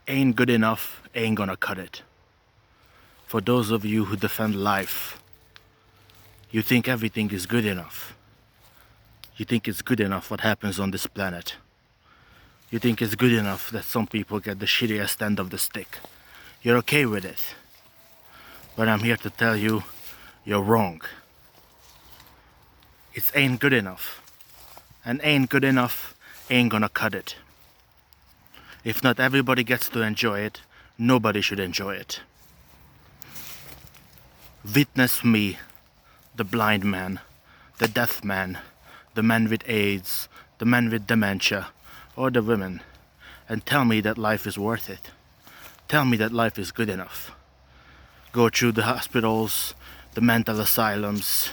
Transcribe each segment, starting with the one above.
Ain't good enough, ain't gonna cut it. For those of you who defend life, you think everything is good enough. You think it's good enough what happens on this planet. You think it's good enough that some people get the shittiest end of the stick. You're okay with it. But I'm here to tell you, you're wrong. It ain't good enough. And ain't good enough ain't gonna cut it. If not everybody gets to enjoy it, nobody should enjoy it. Witness me, the blind man, the deaf man, the man with AIDS, the man with dementia, or the women, and tell me that life is worth it. Tell me that life is good enough. Go through the hospitals, the mental asylums,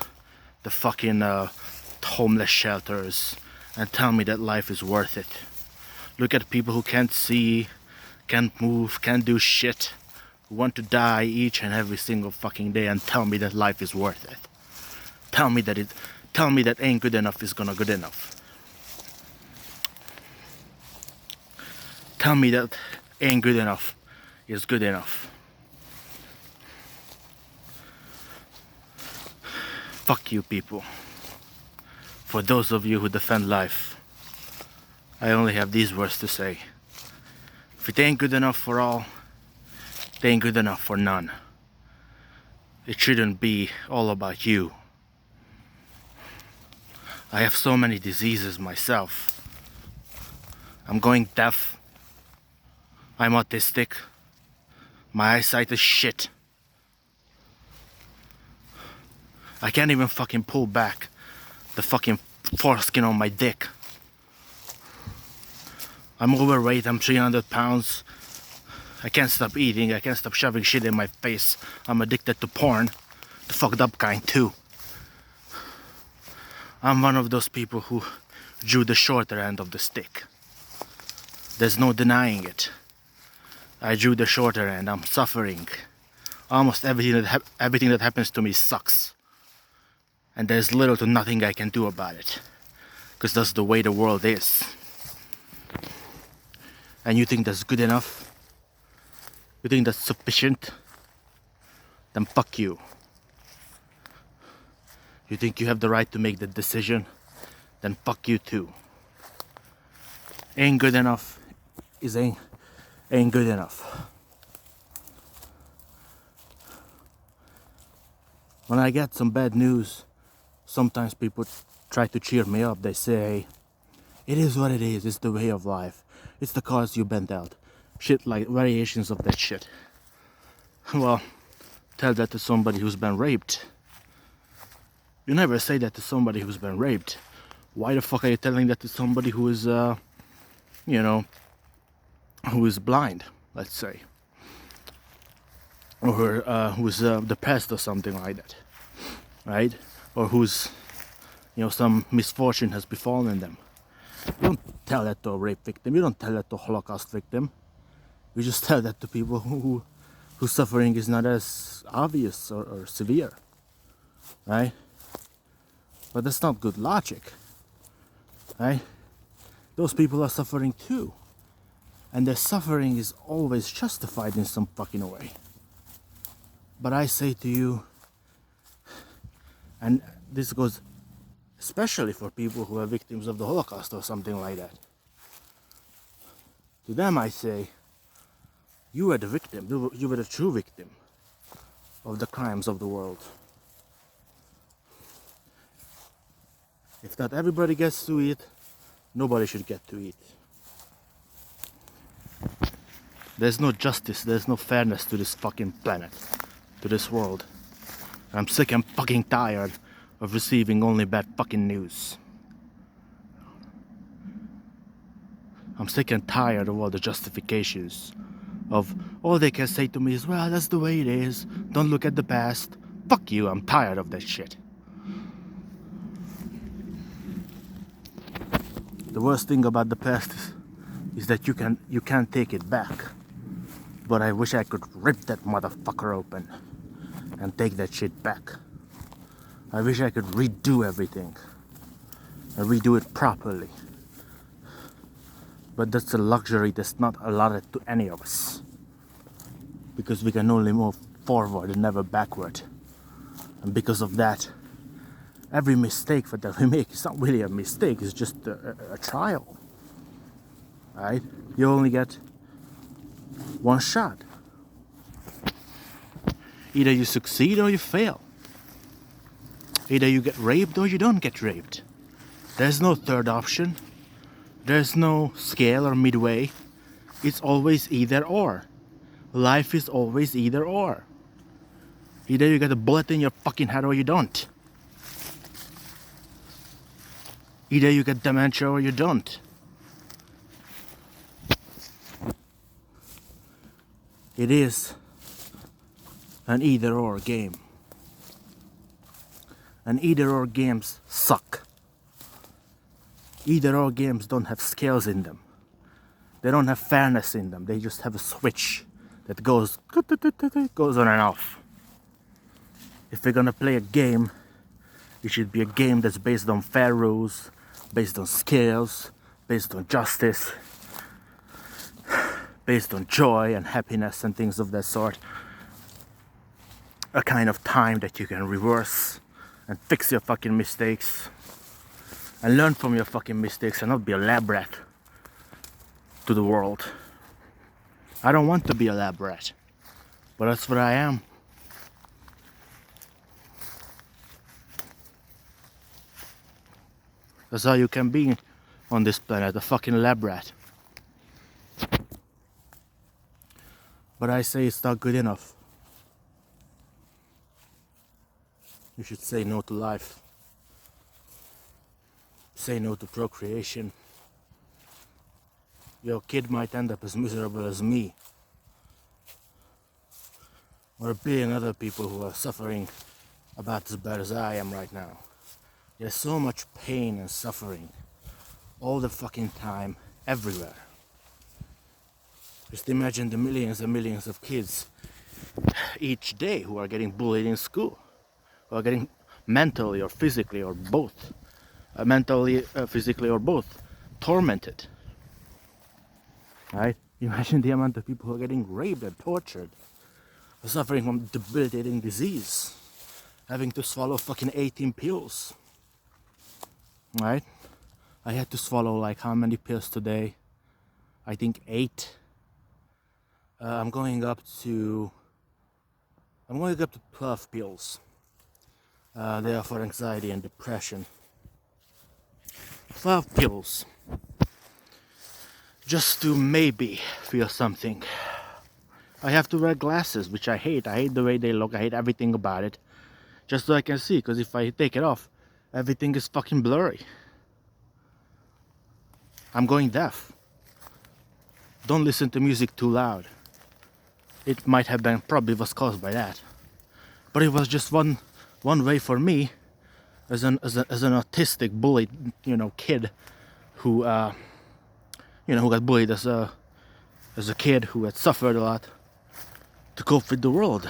the fucking homeless shelters, and tell me that life is worth it. Look at people who can't see, can't move, can't do shit, who want to die each and every single fucking day, and tell me that life is worth it. Tell me that ain't good enough is gonna good enough. Tell me that ain't good enough is good enough. Fuck you people. For those of you who defend life, I only have these words to say. If it ain't good enough for all, it ain't good enough for none. It shouldn't be all about you. I have so many diseases myself. I'm going deaf. I'm autistic. My eyesight is shit. I can't even fucking pull back the fucking foreskin on my dick. I'm overweight, I'm 300 pounds. I can't stop eating, I can't stop shoving shit in my face. I'm addicted to porn. The fucked up kind too. I'm one of those people who drew the shorter end of the stick. There's no denying it. I drew the shorter end, I'm suffering. Almost everything that happens to me sucks. And there's little to nothing I can do about it. Because that's the way the world is. And you think that's good enough? You think that's sufficient? Then fuck you. You think you have the right to make the decision? Then fuck you too. Ain't good enough is ain't good enough. When I get some bad news, sometimes people try to cheer me up. They say, it is what it is, it's the way of life. It's the cards you've been dealt. Shit like variations of that shit. Well, tell that to somebody who's been raped. You never say that to somebody who's been raped. Why the fuck are you telling that to somebody who is, who is blind, let's say? Or who's depressed or something like that, right? Or who's, some misfortune has befallen them. You don't tell that to a rape victim. You don't tell that to a Holocaust victim. You just tell that to people whose suffering is not as obvious or severe, right? But that's not good logic, right? Those people are suffering too. And their suffering is always justified in some fucking way. But I say to you, and this goes especially for people who are victims of the Holocaust or something like that. To them I say, you were the victim, you were the true victim of the crimes of the world. If not everybody gets to eat, nobody should get to eat. There's no justice, there's no fairness to this fucking planet, to this world. I'm sick and fucking tired of receiving only bad fucking news. I'm sick and tired of all the justifications. Of all they can say to me is, well, that's the way it is. Don't look at the past. Fuck you, I'm tired of that shit. The worst thing about the past is that you can't take it back. But I wish I could rip that motherfucker open and take that shit back. I wish I could redo everything and redo it properly. But that's a luxury that's not allotted to any of us. Because we can only move forward and never backward. And because of that, every mistake that we make is not really a mistake, it's just a trial. Right? You only get one shot. Either you succeed or you fail. Either you get raped or you don't get raped. There's no third option. There's no scale or midway. It's always either or. Life is always either or. Either you get a bullet in your fucking head or you don't. Either you get dementia or you don't. It is an either or game. And either or games suck. Either or games don't have scales in them. They don't have fairness in them. They just have a switch that goes on and off. If we're gonna play a game, it should be a game that's based on fair rules, based on scales, based on justice, based on joy and happiness and things of that sort. A kind of time that you can reverse and fix your fucking mistakes and learn from your fucking mistakes and not be a lab rat to the world. I don't want to be a lab rat, but that's what I am. That's how you can be on this planet, a fucking lab rat. But I say it's not good enough. You should say no to life. Say no to procreation. Your kid might end up as miserable as me. Or a billion other people who are suffering about as bad as I am right now. There's so much pain and suffering all the fucking time, everywhere. Just imagine the millions and millions of kids each day who are getting bullied in school, who are getting mentally or physically or both, physically or both, tormented. Right? Imagine the amount of people who are getting raped and tortured, suffering from debilitating disease, having to swallow fucking 18 pills. Right? I had to swallow like how many pills today? I think 8. I'm going up to 12 pills. They are for anxiety and depression. 12 pills. Just to maybe feel something. I have to wear glasses, which I hate. I hate the way they look. I hate everything about it. Just so I can see, because if I take it off, everything is fucking blurry. I'm going deaf. Don't listen to music too loud. It might have been, probably was caused by that. But it was just one way for me, as an autistic bullied, kid who who got bullied as a kid who had suffered a lot, to cope with the world.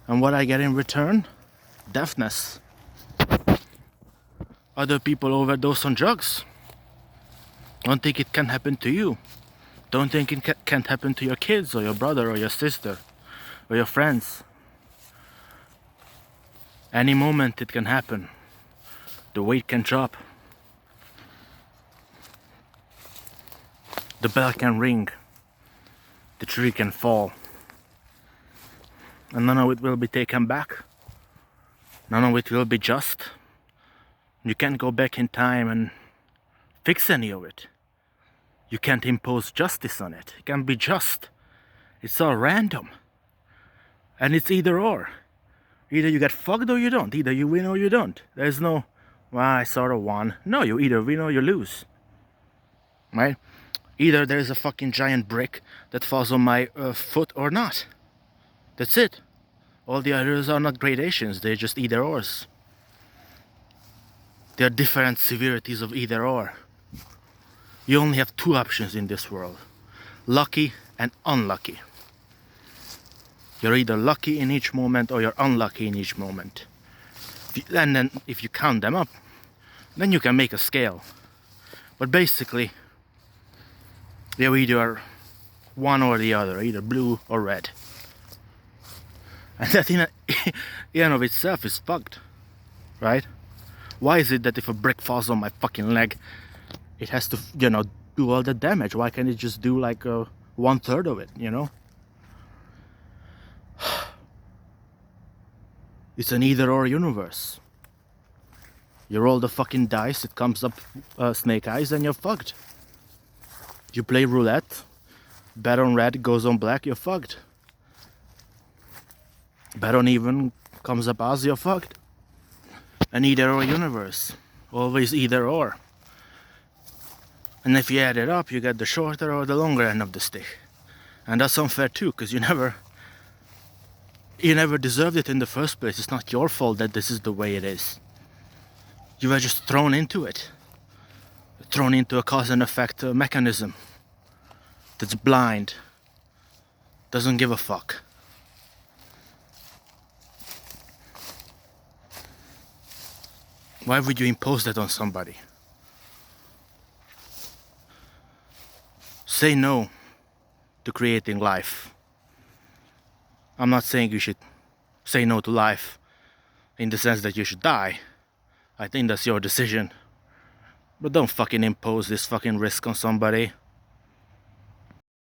And what I get in return? Deafness. Other people overdose on drugs. Don't think it can happen to you. Don't think it can't happen to your kids or your brother or your sister or your friends. Any moment it can happen. The weight can drop. The bell can ring. The tree can fall. And none of it will be taken back. None of it will be just. You can't go back in time and fix any of it. You can't impose justice on it. It can't be just. It's all random. And it's either or. Either you get fucked or you don't. Either you win or you don't. There's no, well, I sort of won. No, you either win or you lose. Right? Either there's a fucking giant brick that falls on my foot or not. That's it. All the others are not gradations. They're just either ors. There are different severities of either or. You only have 2 options in this world. Lucky and unlucky. You're either lucky in each moment or you're unlucky in each moment. And then if you count them up, then you can make a scale. But basically, They're either one or the other, either blue or red. And that in and of itself is fucked, right? Why is it that if a brick falls on my fucking leg, it has to, do all the damage? Why can't it just do like 1/3 of it, It's an either or universe. You roll the fucking dice, it comes up snake eyes, and you're fucked. You play roulette, bet on red, goes on black, you're fucked. Bet on even, comes up as, you're fucked. An either or universe. Always either or. And if you add it up, you get the shorter or the longer end of the stick. And that's unfair too, because you never deserved it in the first place. It's not your fault that this is the way it is. You were just thrown into it. Thrown into a cause and effect mechanism that's blind. Doesn't give a fuck. Why would you impose that on somebody? Say no to creating life. I'm not saying you should say no to life in the sense that you should die. I think that's your decision. But don't fucking impose this fucking risk on somebody.